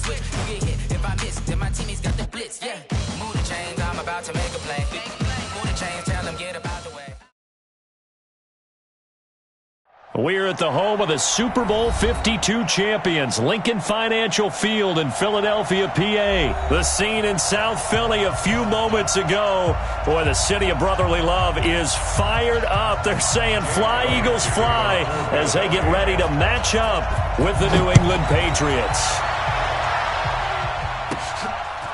switch, you get hit. If I miss, then my teammates got the blitz. Yeah, move the chains, I'm about to make a play. Move the chains, tell them get about the way. We're at the home of the Super Bowl 52 champions, Lincoln Financial Field in Philadelphia, PA. The scene in South Philly a few moments ago. Boy, the city of brotherly love is fired up. They're saying, "Fly, Eagles, fly," as they get ready to match up with the New England Patriots.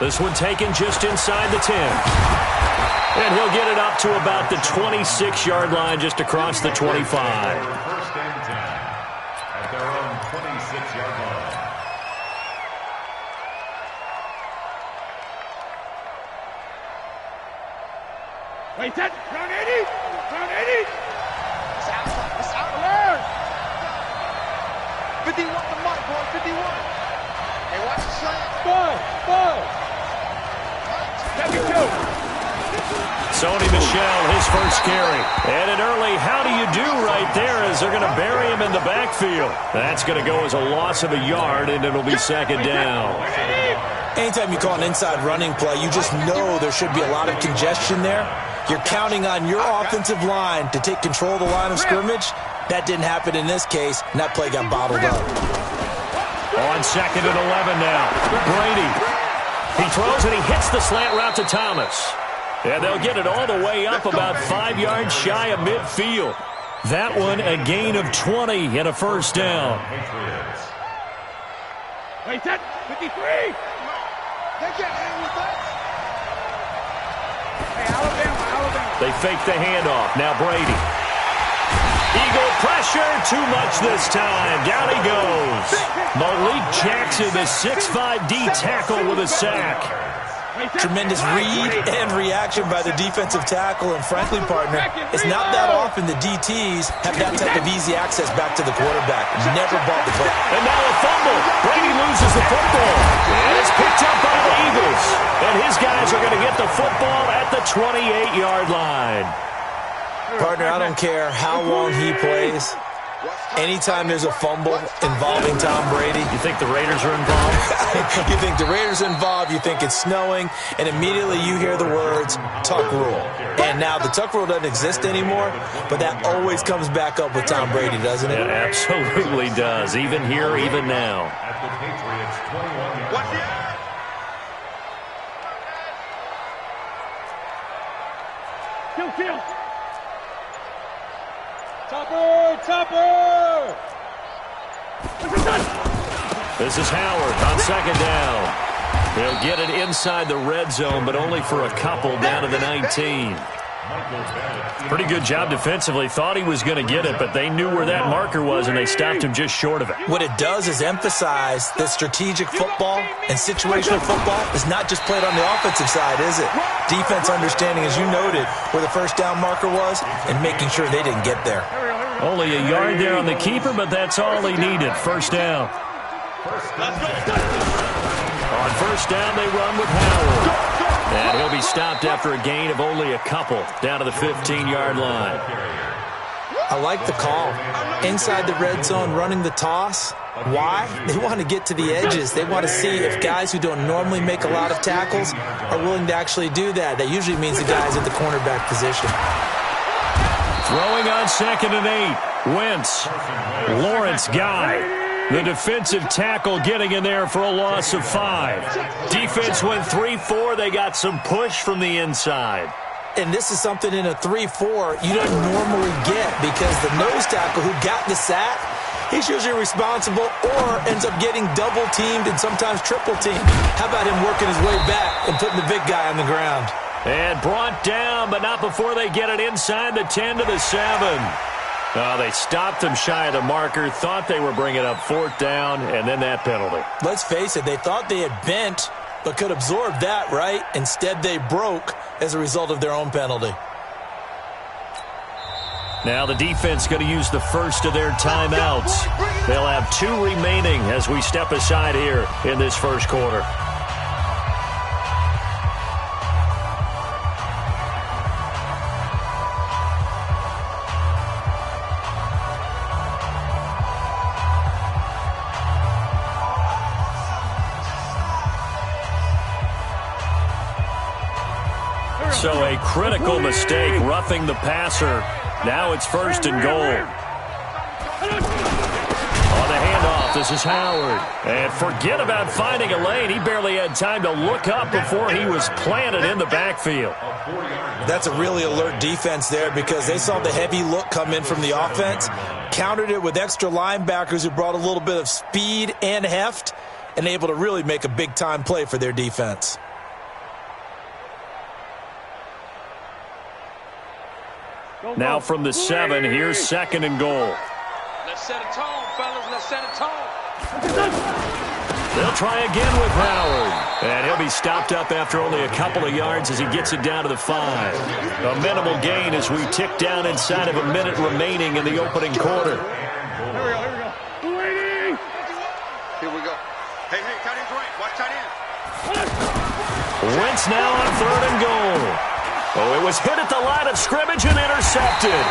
This one taken just inside the 10. And he'll get it up to about the 26-yard line, just across the 25. First and 10 at their own 26-yard line. Wait, that round 80, round 80. It's out there. 51 the mark, boy, 51. Hey, watch the slant. Ball. 72. Sony Michel, his first carry. And an early how do you do right there as they're going to bury him in the backfield. That's going to go as a loss of a yard, and it'll be second down. Anytime you call an inside running play, you just know there should be a lot of congestion there. You're counting on your offensive line to take control of the line of scrimmage. That didn't happen in this case, and that play got bottled up. On second and 11 now. Brady. He throws and he hits the slant route to Thomas. And they'll get it all the way up about 5 yards shy of midfield. That one a gain of 20 and a first down. Wait, that 53. They can't handle that. Hey, Alabama. They fake the handoff. Now Brady. Eagle pressure. Too much this time. Down he goes. Malik Jackson, the 6'5" D tackle with a sack. Tremendous read and reaction by the defensive tackle, and frankly, partner, it's not that often the DTs have that type of easy access back to the quarterback. Never bought the play. And now a fumble. Brady loses the football. And it's picked up by the Eagles. And his guys are going to get the football at the 28-yard line. Partner, I don't care how long he plays. Anytime there's a fumble involving Tom Brady. You think the Raiders are involved? You think the Raiders are involved, you think it's snowing, and immediately you hear the words, Tuck Rule. And now the Tuck Rule doesn't exist anymore, but that always comes back up with Tom Brady, doesn't it? It absolutely does, even here, even now. At the Patriots 21-yard line. Kill. Topper! This is Howard on second down. They'll get it inside the red zone, but only for a couple down to the 19. Pretty good job defensively. Thought he was going to get it, but they knew where that marker was, and they stopped him just short of it. What it does is emphasize that strategic football and situational football is not just played on the offensive side, is it? Defense understanding, as you noted, where the first down marker was and making sure they didn't get there. Only a yard there on the keeper, but that's all he needed. First down. On first down, they run with Howard. And he'll be stopped after a gain of only a couple down to the 15-yard line. I like the call. Inside the red zone, running the toss. Why? They want to get to the edges. They want to see if guys who don't normally make a lot of tackles are willing to actually do that. That usually means the guy's at the cornerback position. Throwing on second and 8. Wentz. Lawrence Guy. The defensive tackle getting in there for a loss of 5. Defense went 3-4. They got some push from the inside. And this is something in a 3-4 you don't normally get because the nose tackle who got the sack, he's usually responsible or ends up getting double-teamed and sometimes triple-teamed. How about him working his way back and putting the big guy on the ground? And brought down, but not before they get it inside the 10 to the 7. They stopped them shy of the marker, thought they were bringing up fourth down, and then that penalty. Let's face it, they thought they had bent, but could absorb that, right? Instead, they broke as a result of their own penalty. Now the defense going to use the first of their timeouts. They'll have 2 remaining as we step aside here in this first quarter. So a critical mistake, roughing the passer. Now it's 1st and goal. On the handoff, this is Howard. And forget about finding a lane. He barely had time to look up before he was planted in the backfield. That's a really alert defense there because they saw the heavy look come in from the offense, countered it with extra linebackers who brought a little bit of speed and heft, and able to really make a big-time play for their defense. Now from the 7, here's 2nd and goal. Let's set a tone, fellas. Let's set a tone. They'll try again with Howard. And he'll be stopped up after only a couple of yards as he gets it down to the 5. A minimal gain as we tick down inside of a minute remaining in the opening quarter. Here we go. 280. Here we go. Hey, tight end's right. Watch tight end. Wentz now on 3rd and goal. Oh, it was hit at the line of scrimmage and intercepted.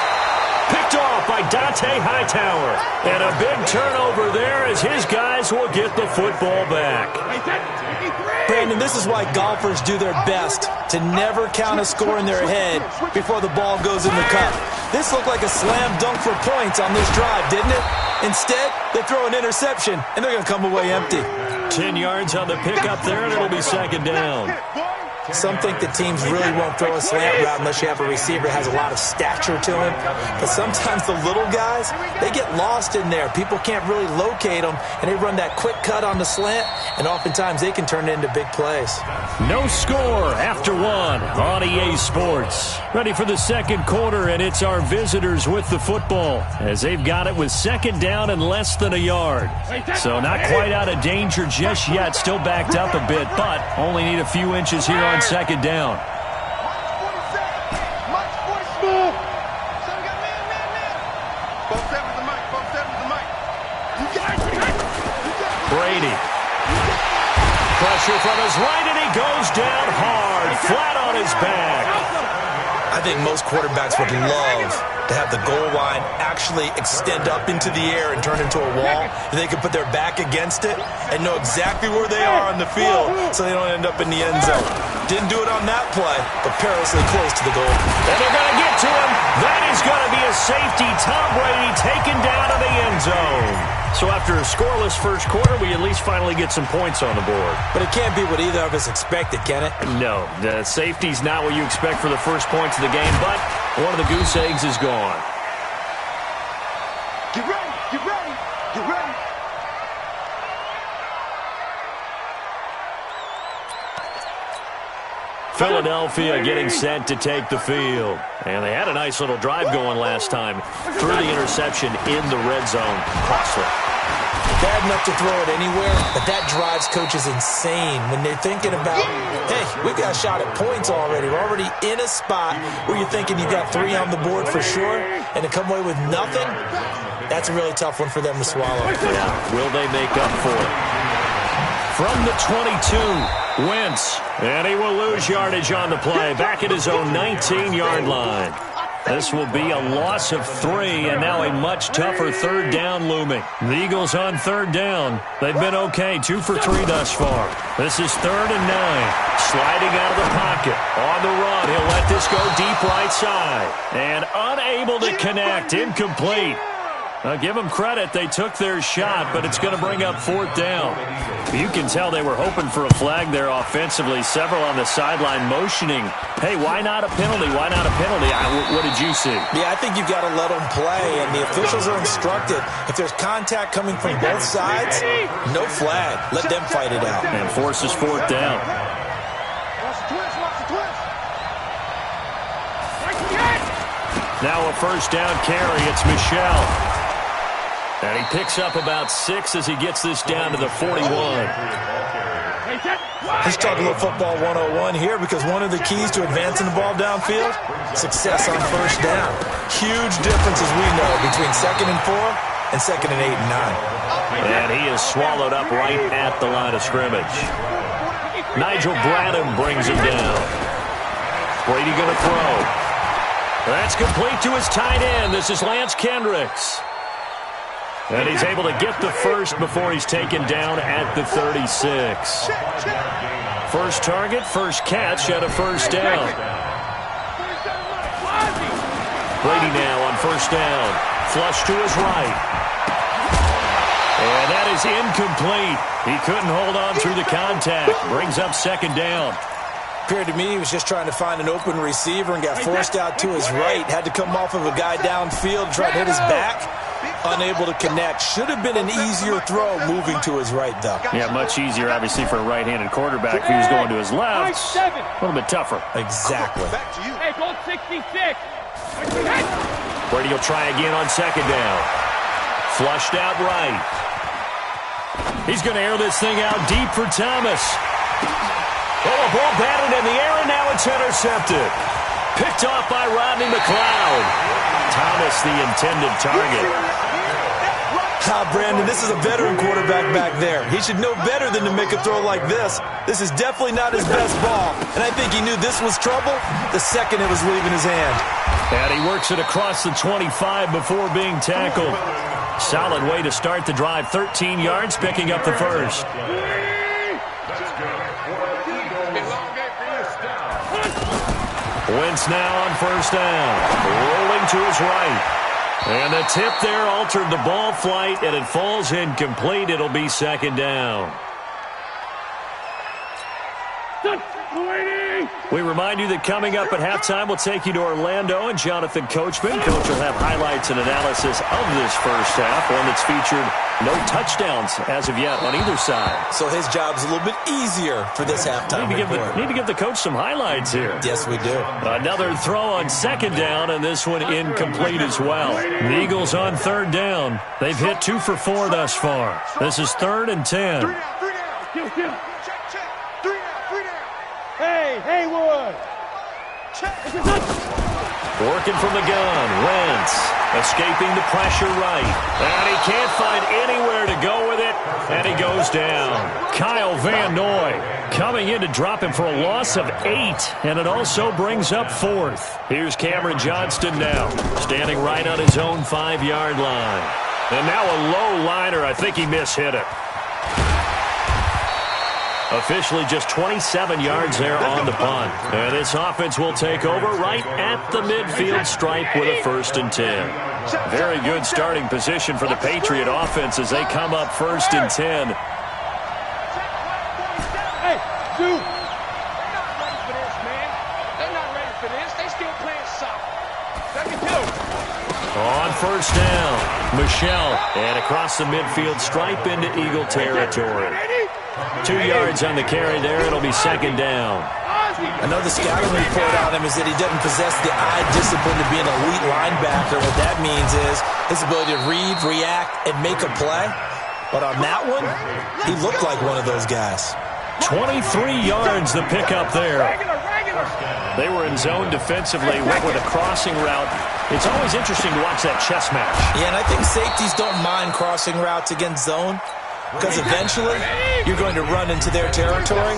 Picked off by Dante Hightower. And a big turnover there as his guys will get the football back. Brandon, this is why golfers do their best to never count a score in their head before the ball goes in the cup. This looked like a slam dunk for points on this drive, didn't it? Instead, they throw an interception, and they're going to come away empty. 10 yards on the pickup there, and it'll be 2nd down. Some think that teams really won't throw a slant route unless you have a receiver that has a lot of stature to him. But sometimes the little guys, they get lost in there. People can't really locate them, and they run that quick cut on the slant, and oftentimes they can turn it into big plays. No score after 1 on EA Sports. Ready for the 2nd quarter, and it's our visitors with the football as they've got it with 2nd down and less than a yard. So not quite out of danger just yet. Still backed up a bit, but only need a few inches here on 2nd down. Brady. Pressure from his right, and he goes down hard, flat on his back. I think most quarterbacks would love to have the goal line actually extend up into the air and turn into a wall. They could put their back against it and know exactly where they are on the field so they don't end up in the end zone. Didn't do it on that play, but perilously close to the goal. And they're going to get to him. That is going to be a safety. Tom Brady taken down to the end zone. So after a scoreless first quarter, we at least finally get some points on the board. But it can't be what either of us expected, can it? No, the safety's not what you expect for the first points of the game, but one of the goose eggs is gone. Get ready. Get ready. Get ready. Philadelphia getting set to take the field. And they had a nice little drive going last time. Threw the interception in the red zone. Costly. Bad enough to throw it anywhere, but that drives coaches insane when they're thinking about, hey, we've got a shot at points already. We're already in a spot where you're thinking you've got 3 on the board for sure, and to come away with nothing, that's a really tough one for them to swallow. Yeah. Will they make up for it? From the 22, Wentz. And he will lose yardage on the play. Back at his own 19-yard line. This will be a loss of 3, and now a much tougher 3rd down looming. The Eagles on 3rd down. They've been okay, 2 for 3 thus far. This is 3rd and 9. Sliding out of the pocket. On the run, he'll let this go deep right side. And unable to connect, incomplete. Give them credit. They took their shot, but it's going to bring up 4th down. You can tell they were hoping for a flag there offensively. Several on the sideline motioning, hey, why not a penalty? Why not a penalty? What did you see? Yeah, I think you've got to let them play, and the officials are instructed. If there's contact coming from both sides, no flag. Let them fight it out. And forces 4th down. Now a 1st down carry. It's Michel. And he picks up about 6 as he gets this down to the 41. Let's talk a little football 101 here, because one of the keys to advancing the ball downfield, success on 1st down. Huge difference, as we know, between 2nd and 4 and 2nd and 8 and 9. And he is swallowed up right at the line of scrimmage. Nigel Bradham brings him down. Brady going to throw. That's complete to his tight end. This is Lance Kendricks. And he's able to get the first before he's taken down at the 36. First target, first catch at a 1st down. Brady now on first down. Flush to his right. And that is incomplete. He couldn't hold on through the contact. Brings up second down. Appeared to me he was just trying to find an open receiver and got forced out to his right. Had to come off of a guy downfield, try to hit his back. Unable to connect. Should have been an easier throw moving to his right, though. Yeah, much easier, obviously, for a right-handed quarterback. If he was going to his left, a little bit tougher. Exactly. Hey, go 66. Brady will try again on second down. Flushed out right. He's going to air this thing out deep for Thomas. Oh, a ball batted in the air, and now it's intercepted. Picked off by Rodney McLeod. Thomas, the intended target. Brandon, this is a veteran quarterback back there. He should know better than to make a throw like this. This is definitely not his best ball, and I think he knew this was trouble the second it was leaving his hand. And he works it across the 25 before being tackled. Solid way to start the drive. 13 yards, picking up the first. Wentz now on first down. Rolling to his right. And the tip there altered the ball flight, and it falls incomplete. It'll be second down. We remind you that coming up at halftime, we'll take you to Orlando and Jonathan Coachman. Coach will have highlights and analysis of this first half, one that's featured no touchdowns as of yet on either side. So his job's a little bit easier for this halftime report. Need to give the coach some highlights here. Yes, we do. Another throw on second down, and this one incomplete as well. The Eagles on third down. They've hit 2 for 4 thus far. This is 3rd and 10. Hey, Haywood. Working from the gun. Wentz escaping the pressure right. And he can't find anywhere to go with it. And he goes down. Kyle Van Noy coming in to drop him for a loss of 8. And it also brings up 4th. Here's Cameron Johnston now, standing right on his own 5-yard line. And now a low liner. I think he mishit it. Officially just 27 yards there on the punt. And this offense will take over right at the midfield stripe with a 1st and 10. Very good starting position for the Patriot offense as they come up 1st and 10. Hey, dude. They're not ready for this, man. They're not ready for this. They still playing soccer. Second two. On first down, Michelle. And across the midfield stripe into Eagle territory. 2 yards on the carry there. It'll be second down. Another scouting report on him is that he doesn't possess the eye discipline to be an elite linebacker. What that means is his ability to read, react, and make a play. But on that one, he looked like one of those guys. 23 yards the pickup there. They were in zone defensively, went with a crossing route. It's always interesting to watch that chess match. Yeah, and I think safeties don't mind crossing routes against zone, because eventually you're going to run into their territory,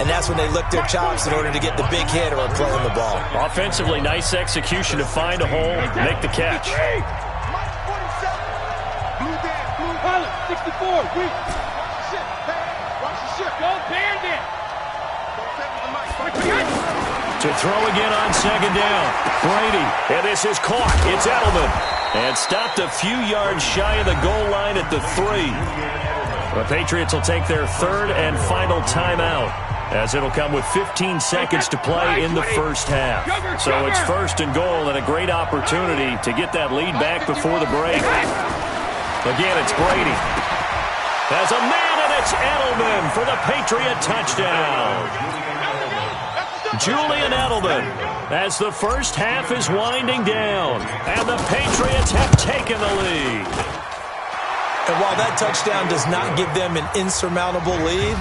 and that's when they lick their chops in order to get the big hit or play on the ball. Offensively, nice execution to find a hole, make the catch. 64, weak. Watch the ship. Go, Bandit. To throw again on second down. Brady, and this is caught. It's Edelman. And stopped a few yards shy of the goal line at the 3. The Patriots will take their 3rd and final timeout, as it'll come with 15 seconds to play in the first half. So it's 1st and goal, and a great opportunity to get that lead back before the break. Again, it's Brady. There's a man, and it's Edelman for the Patriot touchdown. Julian Edelman, as the first half is winding down, and the Patriots have taken the lead. And while that touchdown does not give them an insurmountable lead,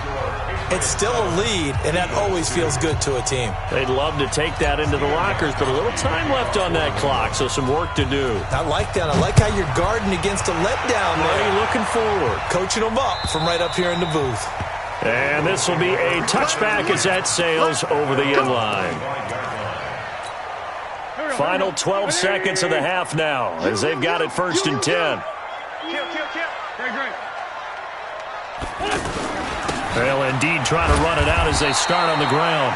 it's still a lead, and that always feels good to a team. They'd love to take that into the lockers, but a little time left on that clock, so some work to do. I like that. I like how you're guarding against a letdown there. What are you looking forward? Coaching them up from right up here in the booth. And this will be a touchback as that sails over the inline. Final 12 seconds of the half now, as they've got it 1st and 10. They'll indeed try to run it out as they start on the ground.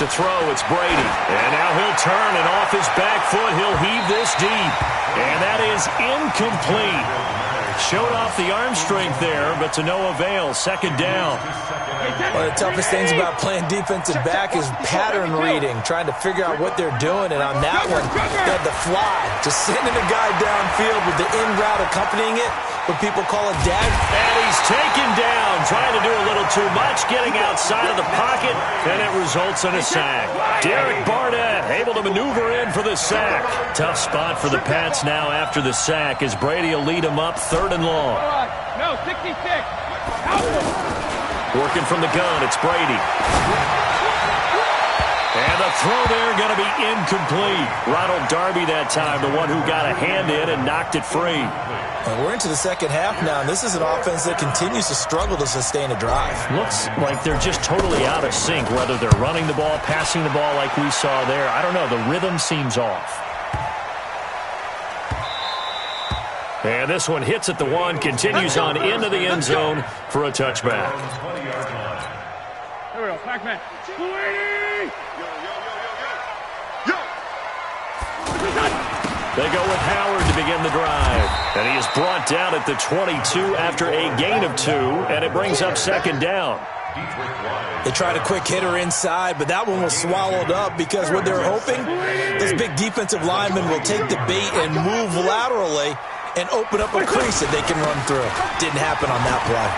To throw, it's Brady. And now he'll turn, and off his back foot, he'll heave this deep. And that is incomplete. Showed off the arm strength there, but to no avail. Second down. One of the toughest things about playing defensive back is pattern reading, trying to figure out what they're doing. And on that one, they had the fly, just sending a guy downfield with the in route accompanying it, what people call a dag. And he's taken down, trying to do a little too much, getting outside of the pocket, and it results in a sack. Derek Barnett able to maneuver in for the sack. Tough spot for the Pats now after the sack as Brady will lead them up 3rd and long. No, 66. Working from the gun, it's Brady. And the throw there going to be incomplete. Ronald Darby that time, the one who got a hand in and knocked it free. And we're into the second half now, and this is an offense that continues to struggle to sustain a drive. Looks like they're just totally out of sync, whether they're running the ball, passing the ball like we saw there. I don't know, the rhythm seems off. And this one hits at the 1, continues on into the end zone for a touchback. Here we go, Pac-Man. They go with Howard to begin the drive. And he is brought down at the 22 after a gain of 2, and it brings up second down. They tried a quick hitter inside, but that one was swallowed up because what they're hoping, those big defensive linemen will take the bait and move laterally and open up a crease that they can run through. Didn't happen on that play.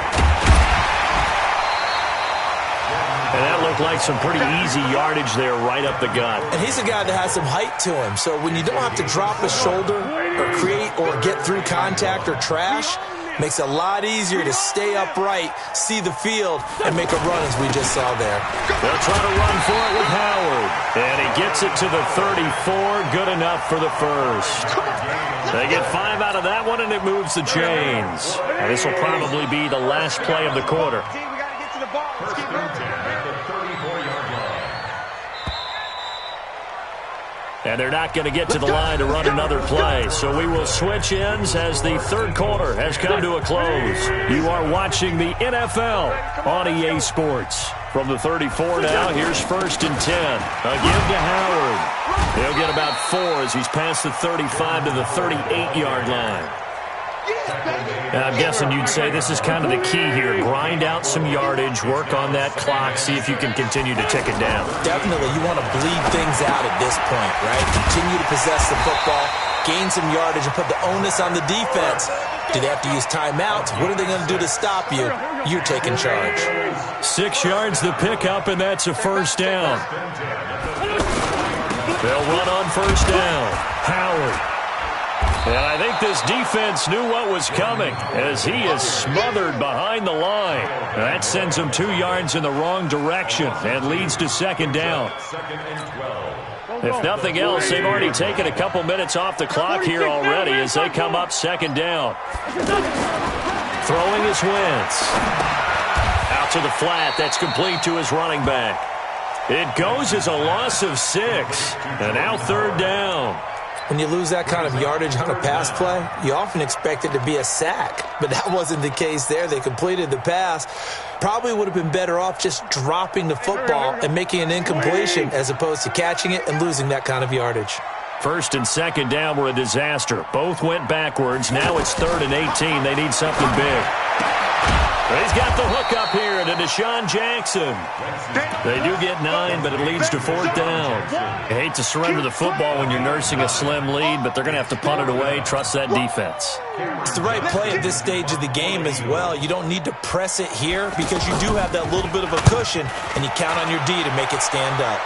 And that looked like some pretty easy yardage there right up the gut. And he's a guy that has some height to him, so when you don't have to drop a shoulder or create or get through contact or trash, makes it a lot easier to stay upright, see the field, and make a run as we just saw there. They'll try to run for it with Howard. And he gets it to the 34, good enough for the first. They get 5 out of that one, and it moves the chains. And this will probably be the last play of the quarter. We got to get to the ball. Let's keep moving. And they're not going to get to the line to run another play. So we will switch ends as the third quarter has come to a close. You are watching the NFL on EA Sports. From the 34 now, here's 1st and 10. A give to Howard. He'll get about 4 as he's past the 35 to the 38-yard line. And I'm guessing you'd say this is kind of the key here. Grind out some yardage, work on that clock, see if you can continue to tick it down. Definitely, you want to bleed things out at this point, right? Continue to possess the football, gain some yardage, and put the onus on the defense. Do they have to use timeouts? What are they going to do to stop you? You're taking charge. 6 yards the pickup, and that's a first down. They'll run on first down. Howard. And I think this defense knew what was coming as he is smothered behind the line. That sends him 2 yards in the wrong direction and leads to second down. If nothing else, they've already taken a couple minutes off the clock here already as they come up second down. Throwing is Wentz. Out to the flat. That's complete to his running back. It goes as a loss of 6. And now third down. When you lose that kind of yardage on a pass play, you often expect it to be a sack. But that wasn't the case there. They completed the pass. Probably would have been better off just dropping the football and making an incompletion as opposed to catching it and losing that kind of yardage. 1st and second down were a disaster. Both went backwards. Now it's 3rd and 18. They need something big. He's got the hook up here to Deshaun Jackson. They do get 9, but it leads to 4th down. You hate to surrender the football when you're nursing a slim lead, but they're going to have to punt it away. Trust that defense. It's the right play at this stage of the game as well. You don't need to press it here because you do have that little bit of a cushion, and you count on your D to make it stand up.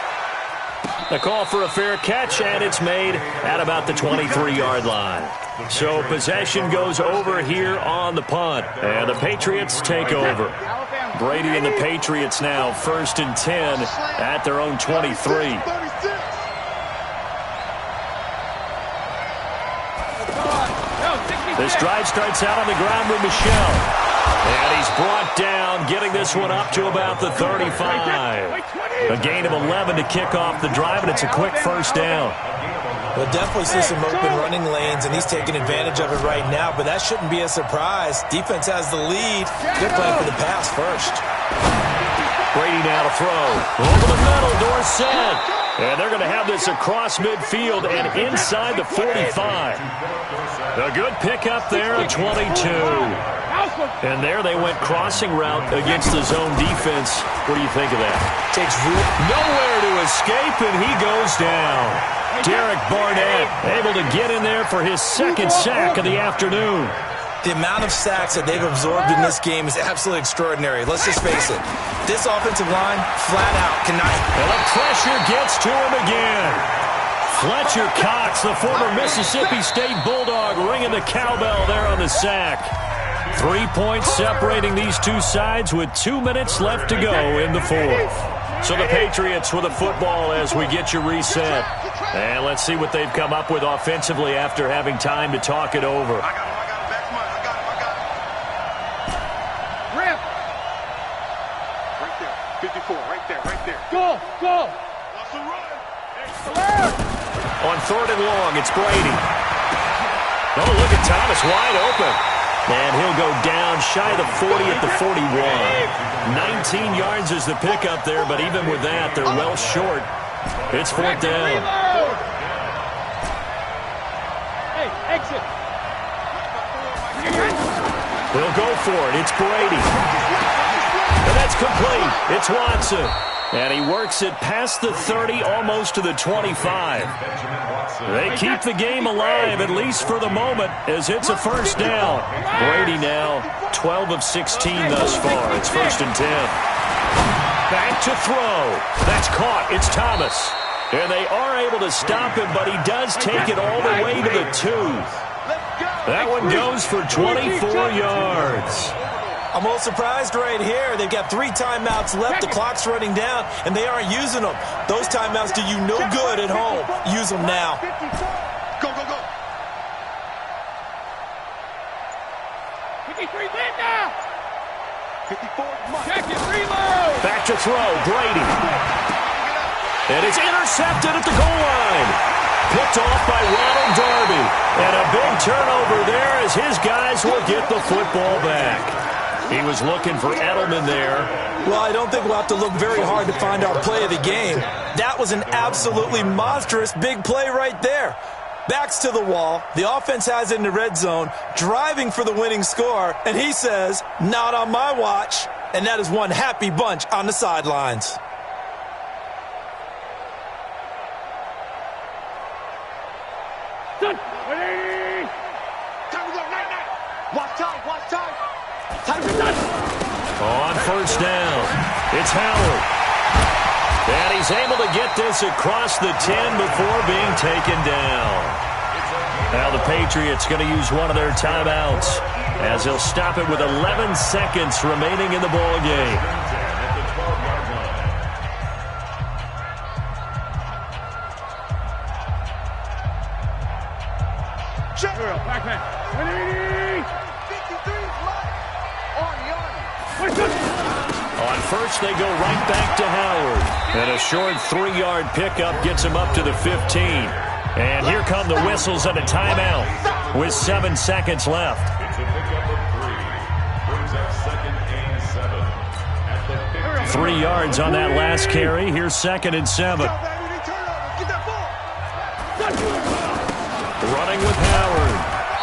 A call for a fair catch, and it's made at about the 23-yard line. So possession goes over here on the punt, and the Patriots take over. Brady and the Patriots now 1st and 10 at their own 23. This drive starts out on the ground with Michel. And he's brought down, getting this one up to about the 35. A gain of 11 to kick off the drive, and it's a quick first down. We'll definitely see some open running lanes, and he's taking advantage of it right now, but that shouldn't be a surprise. Defense has the lead. Good play for the pass first. Brady now to throw. Over the middle, Dorsett. And they're going to have this across midfield and inside the 45. A good pickup there at 22. And there they went crossing route against the zone defense. What do you think of that? Takes root. Nowhere to escape, and he goes down. Derek Barnett able to get in there for his second sack of the afternoon. The amount of sacks that they've absorbed in this game is absolutely extraordinary. Let's just face it. This offensive line, flat out, cannot... And the pressure gets to him again. Fletcher Cox, the former Mississippi State Bulldog, ringing the cowbell there on the sack. 3 points separating these two sides with 2 minutes left to go in the fourth. So the Patriots with the football as we get you reset. And let's see what they've come up with offensively after having time to talk it over. Go! On third and long, it's Brady. Oh, look at Thomas, wide open. And he'll go down shy of the 40 at the 41. 19 yards is the pickup there, but even with that, they're well short. It's fourth down. Hey, exit. They'll go for it. It's Brady. And that's complete. It's Watson. And he works it past the 30, almost to the 25. They keep the game alive, at least for the moment, as it's a first down. Brady now 12 of 16 thus far. It's first and 10. Back to throw. That's caught. It's Thomas. And they are able to stop him, but he does take it all the way to the 2. That one goes for 24 yards. I'm a little surprised right here. They've got 3 timeouts left. The clock's running down, and they aren't using them. Those timeouts do you no good at home. Use them now. Go. 53, man now. 54. Check it, reload. Back to throw, Brady. And it's intercepted at the goal line. Picked off by Ronald Darby. And a big turnover there as his guys will get the football back. He was looking for Edelman there. Well, I don't think we'll have to look very hard to find our play of the game. That was an absolutely monstrous big play right there. Backs to the wall. The offense has it in the red zone, driving for the winning score. And he says, not on my watch. And that is one happy bunch on the sidelines. Watch time. Time to done. On first down, it's Howard. And he's able to get this across the 10 before being taken down. Now the Patriots going to use one of their timeouts as they'll stop it with 11 seconds remaining in the ball game. On first, they go right back to Howard. And a short 3-yard pickup gets him up to the 15. And here come the whistles and a timeout with 7 seconds left. It's a pickup of 3. Brings up second and 7. 3 yards on that last carry. Here's second and 7. Running with Howard.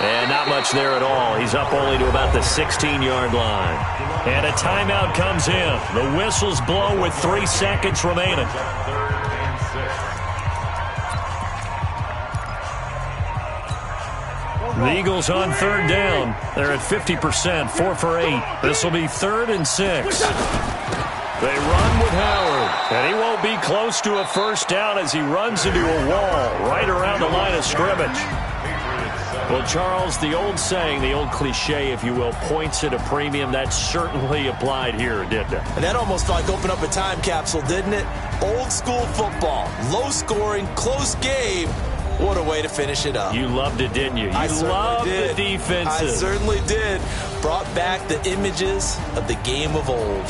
And not much there at all. He's up only to about the 16-yard line. And a timeout comes in. The whistles blow with 3 seconds remaining. The Eagles on third down. They're at 50%, 4 for 8. This will be 3rd and 6. They run with Howard. And he won't be close to a first down as he runs into a wall right around the line of scrimmage. Well, Charles, the old saying, the old cliche, if you will, points at a premium, that certainly applied here, didn't it? And that almost like opened up a time capsule, didn't it? Old school football, low scoring, close game. What a way to finish it up. You loved it, didn't you? I loved did. the defenses. I certainly did. Brought back the images of the game of old.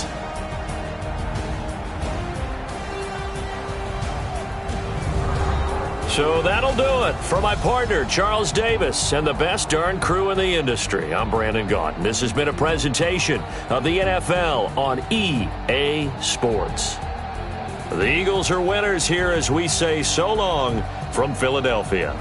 So that'll do it. For my partner, Charles Davis, and the best darn crew in the industry, I'm Brandon Gaudin. This has been a presentation of the NFL on EA Sports. The Eagles are winners here as we say so long from Philadelphia.